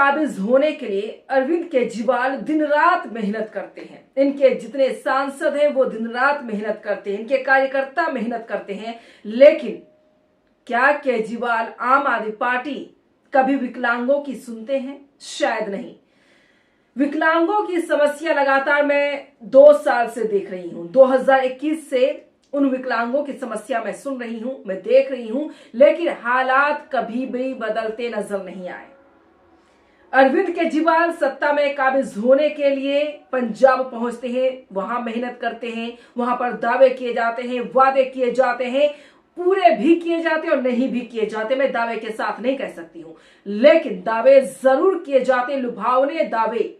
काबिज होने के लिए अरविंद केजरीवाल दिन रात मेहनत करते हैं। इनके जितने सांसद हैं वो दिन रात मेहनत करते हैं, इनके कार्यकर्ता मेहनत करते हैं। लेकिन क्या केजरीवाल आम आदमी पार्टी कभी विकलांगों की सुनते हैं? शायद नहीं। विकलांगों की समस्या लगातार मैं 2 साल से देख रही हूं। 2021 से उन विकलांगों की समस्या मैं सुन रही हूं, मैं देख रही हूं, लेकिन हालात कभी भी बदलते नजर नहीं आए। अरविंद केजरीवाल सत्ता में काबिज होने के लिए पंजाब पहुंचते हैं, वहां मेहनत करते हैं, वहां पर दावे किए जाते हैं, वादे किए जाते हैं, पूरे भी किए जाते और नहीं भी किए जाते। मैं दावे के साथ नहीं कह सकती हूं, लेकिन दावे जरूर किए जाते, लुभावने दावे।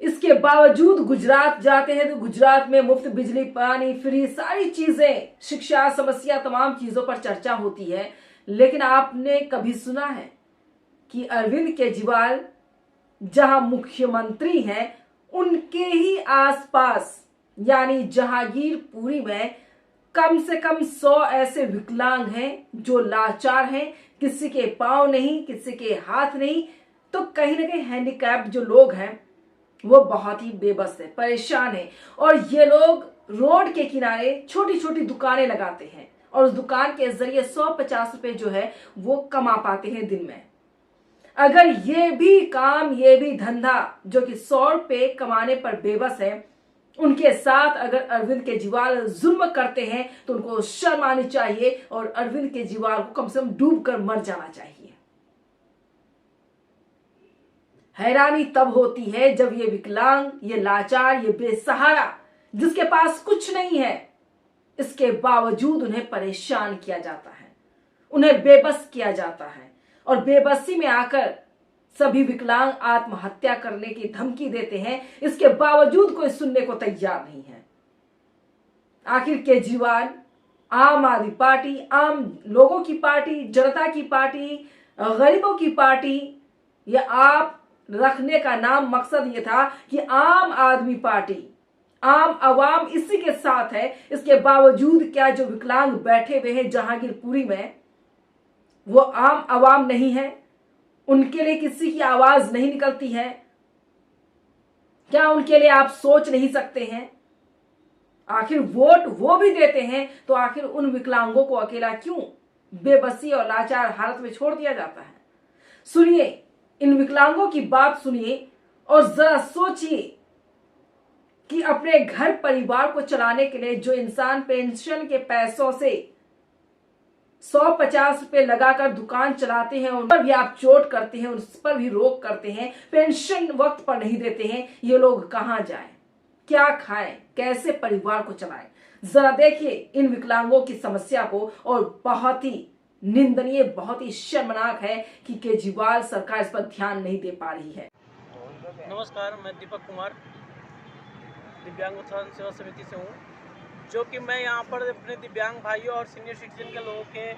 इसके बावजूद गुजरात जाते हैं तो गुजरात में मुफ्त बिजली, पानी, फ्री, सारी चीजें, शिक्षा, समस्या, तमाम चीजों पर चर्चा होती है। लेकिन आपने कभी सुना है कि अरविंद केजरीवाल जहां मुख्यमंत्री हैं उनके ही आसपास यानी जहांगीरपुरी में कम से कम 100 ऐसे विकलांग हैं जो लाचार हैं, किसी के पांव नहीं, किसी के हाथ नहीं, तो कहीं ना कहीं हैंडीकैप्ड जो लोग हैं वो बहुत ही बेबस है, परेशान है। और ये लोग रोड के किनारे छोटी छोटी दुकानें लगाते हैं और उस दुकान के जरिए 150 रुपए जो है वो कमा पाते हैं दिन में। अगर ये भी काम, ये भी धंधा जो कि 100 रुपए कमाने पर बेबस है, उनके साथ अगर अरविंद केजरीवाल जुल्म करते हैं तो उनको शर्म आनी चाहिए और अरविंद केजरीवाल को कम से कम डूब कर मर जाना चाहिए। हैरानी तब होती है जब ये विकलांग, ये लाचार, ये बेसहारा, जिसके पास कुछ नहीं है, इसके बावजूद उन्हें परेशान किया जाता है, उन्हें बेबस किया जाता है और बेबसी में आकर सभी विकलांग आत्महत्या करने की धमकी देते हैं। इसके बावजूद कोई सुनने को तैयार नहीं है। आखिर केजरीवाल आम आदमी पार्टी, आम लोगों की पार्टी, जनता की पार्टी, गरीबों की पार्टी, या आप रखने का नाम मकसद ये था कि आम आदमी पार्टी, आम आवाम इसी के साथ है। इसके बावजूद क्या जो विकलांग बैठे हुए हैं जहांगीरपुरी में वो आम आवाम नहीं है? उनके लिए किसी की आवाज नहीं निकलती है? क्या उनके लिए आप सोच नहीं सकते हैं? आखिर वोट वो भी देते हैं तो आखिर उन विकलांगों को अकेला क्यों बेबसी और लाचार हालत में छोड़ दिया जाता है? सुनिए, इन विकलांगों की बात सुनिए और जरा सोचिए कि अपने घर परिवार को चलाने के लिए जो इंसान पेंशन के पैसों से 150 रुपए लगाकर दुकान चलाते हैं, उन पर भी आप चोट करते हैं, उस पर भी रोक करते हैं, पेंशन वक्त पर नहीं देते हैं। ये लोग कहां जाएं, क्या खाएं, कैसे परिवार को चलाएं? जरा देखिए इन विकलांगों की समस्या को। और बहुत ही निंदनीय, बहुत ही शर्मनाक है कि केजरीवाल सरकार इस पर ध्यान नहीं दे पा रही है। नमस्कार, मैं दीपक कुमार दिव्यांग उत्थान सेवा समिति से हूँ, जो कि मैं यहाँ पर अपने दिव्यांग भाइयों और सीनियर सिटीजन के लोगों के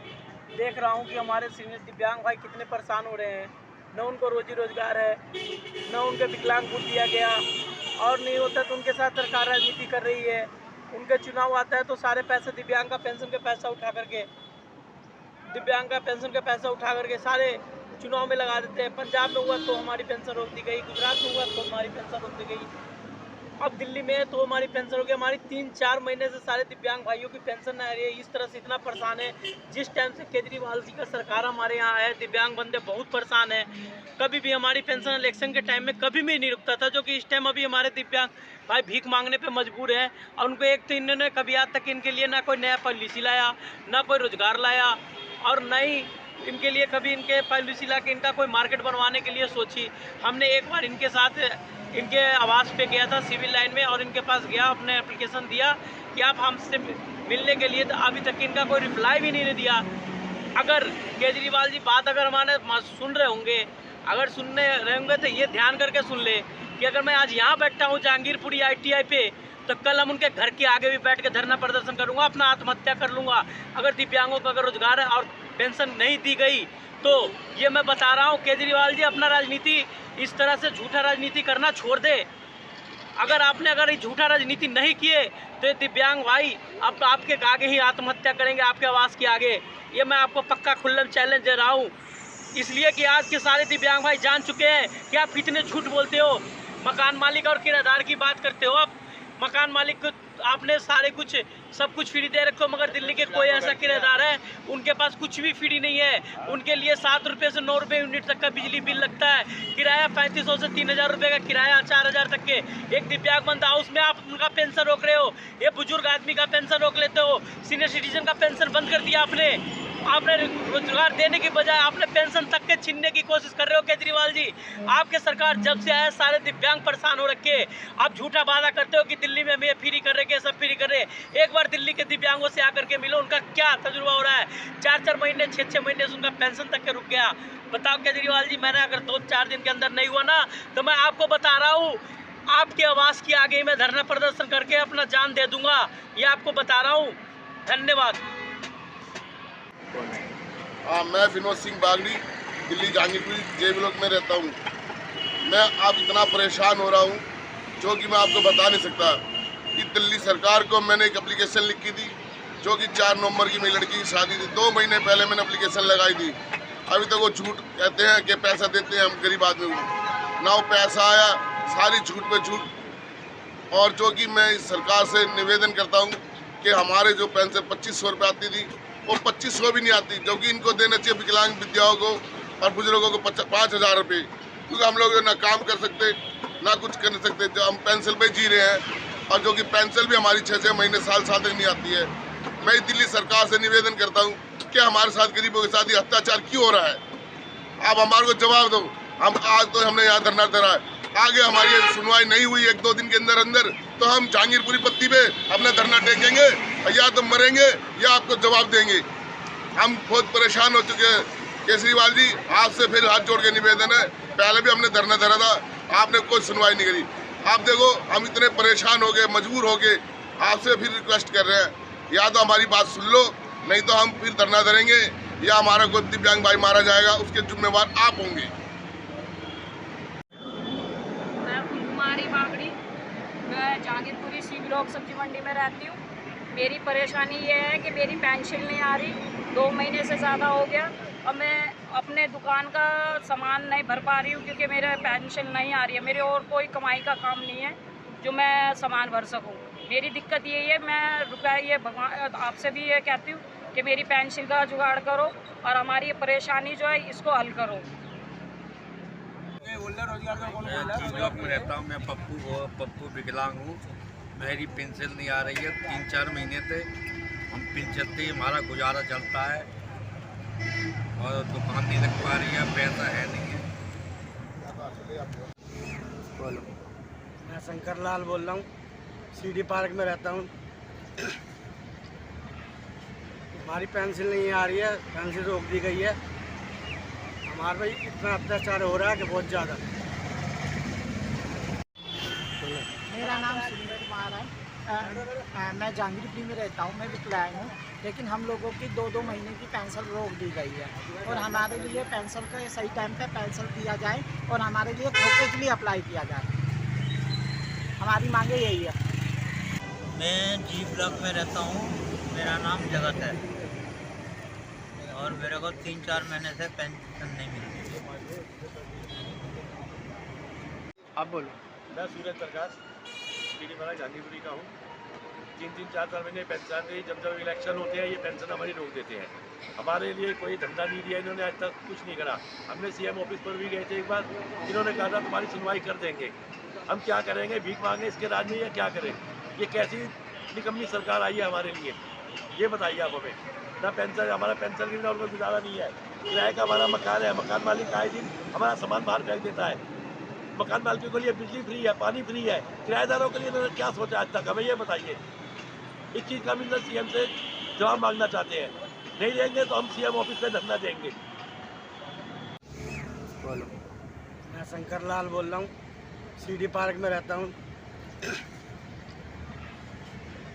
देख रहा हूँ कि हमारे सीनियर दिव्यांग भाई कितने परेशान हो रहे हैं। न उनको रोजी रोजगार है, न उनके विकलांग भूल दिया गया, और नहीं होता तो उनके साथ सरकार राजनीति कर रही है। उनके चुनाव आता है तो सारे पैसे दिव्यांग का पेंशन का पैसा उठा करके सारे चुनाव में लगा देते हैं। पंजाब में हुआ तो हमारी पेंशन रोक दी गई, गुजरात में हुआ तो हमारी पेंशन रोक दी गई, अब दिल्ली में तो हमारी पेंशन हो गई। हमारी 3-4 महीने से सारे दिव्यांग भाइयों की पेंशन नहीं आ रही है। इस तरह से इतना परेशान है। जिस टाइम से केजरीवाल जी का सरकार हमारे यहाँ है, दिव्यांग बंदे बहुत परेशान है। कभी भी हमारी पेंशन इलेक्शन के टाइम में कभी भी नहीं रुकता था, जो कि इस टाइम अभी हमारे दिव्यांग भाई भीख मांगने पे मजबूर है। और उनको एक तो इन्होंने कभी आज तक इनके लिए ना कोई नया पॉलिसी लाया, ना कोई रोजगार लाया, और न ही इनके लिए कभी इनके पॉलिसी ला के इनका कोई मार्केट बनवाने के लिए सोची। हमने एक बार इनके साथ इनके आवास पे गया था सिविल लाइन में, और इनके पास गया, अपने एप्लीकेशन दिया कि आप हमसे मिलने के लिए, तो अभी तक इनका कोई रिप्लाई भी नहीं दिया। अगर केजरीवाल जी बात अगर हमारे सुन रहे होंगे, अगर सुनने रहे होंगे तो ये ध्यान करके सुन ले कि अगर मैं आज यहाँ बैठा हूँ जहांगीरपुरी ITI पे, तो कल हम उनके घर के आगे भी बैठ के धरना प्रदर्शन करूँगा, अपना आत्महत्या कर लूँगा। अगर दिव्यांगों को अगर रोजगार और पेंशन नहीं दी गई तो ये मैं बता रहा हूँ, केजरीवाल जी अपना राजनीति इस तरह से झूठा राजनीति करना छोड़ दे। अगर ये झूठा राजनीति नहीं किए तो ये दिव्यांग भाई अब आपके आगे ही आत्महत्या करेंगे, आपके आवास के आगे। ये मैं आपको पक्का खुल्लम चैलेंज दे रहा हूँ। इसलिए कि आज के सारे दिव्यांग भाई जान चुके हैं कि आप कितने झूठ बोलते हो। मकान मालिक और किराएदार की बात करते हो आप। मकान मालिक को आपने सारे कुछ सब कुछ फ्री दे रखो, मगर दिल्ली के कोई ऐसा किराएदार है उनके पास कुछ भी फ्री नहीं है। उनके लिए 7 रुपये से 9 रुपये यूनिट तक का बिजली बिल लगता है। किराया 3500 से 3000 रुपये का किराया, 4000 तक के। एक दिव्यांग बंदा उसमें आप उनका पेंशन रोक रहे हो। ये बुजुर्ग आदमी का पेंशन रोक लेते हो। सीनियर सिटीजन का पेंशन बंद कर दिया आपने। आपने रोजगार देने की बजाय आपने पेंशन तक के छीनने की कोशिश कर रहे हो केजरीवाल जी। आपके सरकार जब से आए सारे दिव्यांग परेशान हो रखे। आप झूठा वादा करते हो कि दिल्ली में ये फ्री कर रहे, सब फ्री कर रहे। एक बार दिल्ली के दिव्यांगों से आकर के मिलो, उनका क्या तजुर्बा हो रहा है। 4-4 महीने 6-6 महीने से उनका पेंशन तक के रुक गया। बताओ केजरीवाल जी, मैंने अगर 2-4 दिन के अंदर नहीं हुआ ना तो मैं आपको बता रहा हूँ आपके आवास के आगे मैं धरना प्रदर्शन करके अपना जान दे दूंगा। ये आपको बता रहा हूँ। धन्यवाद। हाँ, मैं विनोद सिंह बागड़ी दिल्ली जहांगीरपुरी जे ब्लॉक में रहता हूँ। मैं अब इतना परेशान हो रहा हूँ जो कि मैं आपको बता नहीं सकता कि दिल्ली सरकार को मैंने एक एप्लीकेशन लिखी थी जो कि 4 नवंबर की मेरी लड़की की शादी थी। 2 महीने पहले मैंने एप्लीकेशन लगाई थी। अभी तक वो झूठ कहते हैं कि पैसा देते हैं, हम गरीब आदमी को ना वो पैसा आया, सारी झूठ पे झूठ। और जो कि मैं इस सरकार से निवेदन करता हूँ कि हमारे जो पेंशन 2500 रुपये आती थी वो 2500 भी नहीं आती, जो कि इनको देना चाहिए विकलांग विद्याओं को और बुजुर्गों को 5000 रुपये, क्योंकि हम लोग ना काम कर सकते ना कुछ कर सकते, जो हम पेंशन पे जी रहे हैं और जो कि पेंशन भी हमारी 6-6 महीने साल तक नहीं आती है। मैं दिल्ली सरकार से निवेदन करता हूँ कि हमारे साथ गरीबों के साथ ये अत्याचार क्यों हो रहा है, आप हमारे को जवाब दो। हम आज तो हमने यहाँ धरना धरा है, आगे हमारी सुनवाई नहीं हुई 1-2 दिन के अंदर तो हम जहांगीरपुरी पत्ती पे अपना धरना टेकेंगे, या तो मरेंगे या आपको जवाब देंगे। हम बहुत परेशान हो चुके हैं। केजरीवाल जी, आपसे फिर हाथ जोड़ के निवेदन है, पहले भी हमने धरना धरा था, आपने कोई सुनवाई नहीं करी। आप देखो हम इतने परेशान हो गए, मजबूर हो गए, आपसे फिर रिक्वेस्ट कर रहे हैं, या तो हमारी बात सुन लो, नहीं तो हम फिर धरना धरेंगे, या हमारा कोई दिव्यांग भाई मारा जाएगा, उसके जिम्मेवार आप होंगे। मैं कुमारी बागड़ी, मैं जहांगीरपुरी सी ब्लॉक सब्जी मंडी में रहती हूँ। मेरी परेशानी ये है कि मेरी पेंशन नहीं आ रही, 2 महीने से ज़्यादा हो गया और मैं अपने दुकान का सामान नहीं भर पा रही हूँ क्योंकि मेरा पेंशन नहीं आ रही है। मेरे और कोई कमाई का काम नहीं है जो मैं सामान भर सकूँ। मेरी दिक्कत यही है, मैं रुपया ये भगवान आपसे भी ये कहती हूँ कि मेरी पेंशन का जुगाड़ करो और हमारी ये परेशानी जो है इसको हल करो। मैं ब्लॉक में रहता हूँ। मैं पप्पू विकलांग हूँ। मेरी पेंशन नहीं आ रही है 3-4 महीने से। हम पेंशन से हमारा गुजारा चलता है और दुकान नहीं लग पा रही है, पैसा है नहीं है। बोलो। मैं शंकर लाल बोल रहा हूँ, सीडी पार्क में रहता हूँ। हमारी पेंशन नहीं आ रही है, पेंशन रोक दी गई है। हमारे भाई इतना अत्याचार हो रहा है कि बहुत ज़्यादा। मेरा नाम सुरेंद्र कुमार है। मैं जहांगीरपुरी में रहता हूँ। मैं विकलांग हूँ, लेकिन हम लोगों की 2-2 महीने की पेंशन रोक दी गई है और हमारे लिए पेंशन का सही टाइम पे पेंशन दिया जाए और हमारे लिए खोखे के लिए अप्लाई किया जाए। हमारी मांगे यही है। मैं जी ब्लॉक में रहता हूँ। मेरा नाम जगत है और मेरे को 3-4 महीने से पेंशन नहीं मिल रही है। आप बोलो। मैं सूरज प्रकाश सीडी पार्क जहांगीरपुरी का हूँ। 3-3, 4-4 महीने पेंशन नहीं, जब जब इलेक्शन होते हैं ये पेंशन हमारी रोक देते हैं। हमारे लिए कोई धंधा नहीं दिया इन्होंने, आज तक कुछ नहीं करा। हमने सीएम ऑफिस पर भी गए थे एक बार, इन्होंने कहा था तुम्हारी सुनवाई कर देंगे। हम क्या करेंगे, भीख मांगे इसके राज में या क्या करें? ये कैसी निकम्मी सरकार आई है हमारे लिए, ये बताइए आप हमें। ना पेंशन, हमारा पेंशन भी ना उनको गुजारा नहीं है। किराए का हमारा मकान है, मकान मालिक आए दिन हमारा सामान बाहर फेंक देता है। मकान मालिकों के लिए बिजली फ्री है, पानी फ्री है, किराएदारों के लिए इन्होंने क्या सोचा आज तक, हमें ये बताइए। इस चीज़ का हम सीएम से जवाब मांगना चाहते हैं। नहीं देंगे तो हम सीएम ऑफिस पे धरना देंगे। बोलो। मैं शंकर लाल बोल रहा हूँ, सीडी पार्क में रहता हूँ।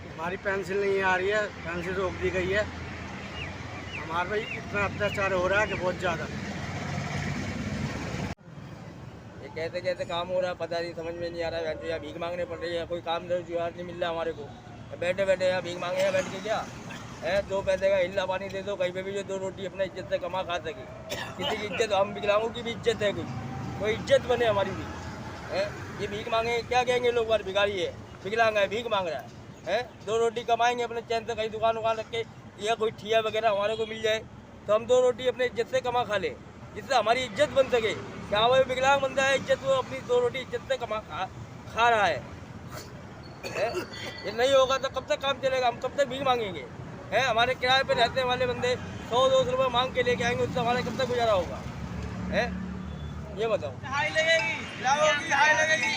हमारी पेंशन नहीं आ रही है, पेंशन रोक दी गई है। हमारे भाई इतना अत्याचार हो रहा है कि बहुत ज़्यादा। ये कैसे कैसे काम हो रहा है पता नहीं, समझ में नहीं आ रहा है। यहाँ भीख मांगने पड़ रही है, कोई काम रोजगार नहीं मिल रहा हमारे को। बैठे बैठे यहाँ भीख मांगे हैं बैठ के क्या। है। 2 पैसे का हिल्ला पानी दे दो कहीं पे भी, जो 2 रोटी अपने इज्जत से कमा खा सके। किसी की इज्जत, हम विकलांगों की भी इज्जत है, कोई इज्जत बने हमारी भी है। ये भीख मांगे क्या कहेंगे लोग, बार भिखारी है, विकलांग है, भीख मांग रहा है। 2 रोटी कमाएंगे अपने चैन से, कहीं दुकान रख के, या कोई ठिया वगैरह हमारे को मिल जाए तो हम 2 रोटी अपने इज्जत से कमा खा ले, जिससे हमारी इज्जत बन सके। क्या वो विकलांग बंदा है, इज्जत वो अपनी 2 रोटी इज्जत से कमा खा रहा है। ये नहीं होगा तो कब तक काम चलेगा, हम कब तक भीख मांगेंगे। हमारे किराए पे रहने वाले बंदे 100-200 रुपये मांग के लेके आएंगे, उससे हमारा कब तक गुजारा होगा। ये बताओ। हाई लगेगी, हाई लगेगी,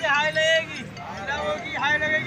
हाई लगेगी।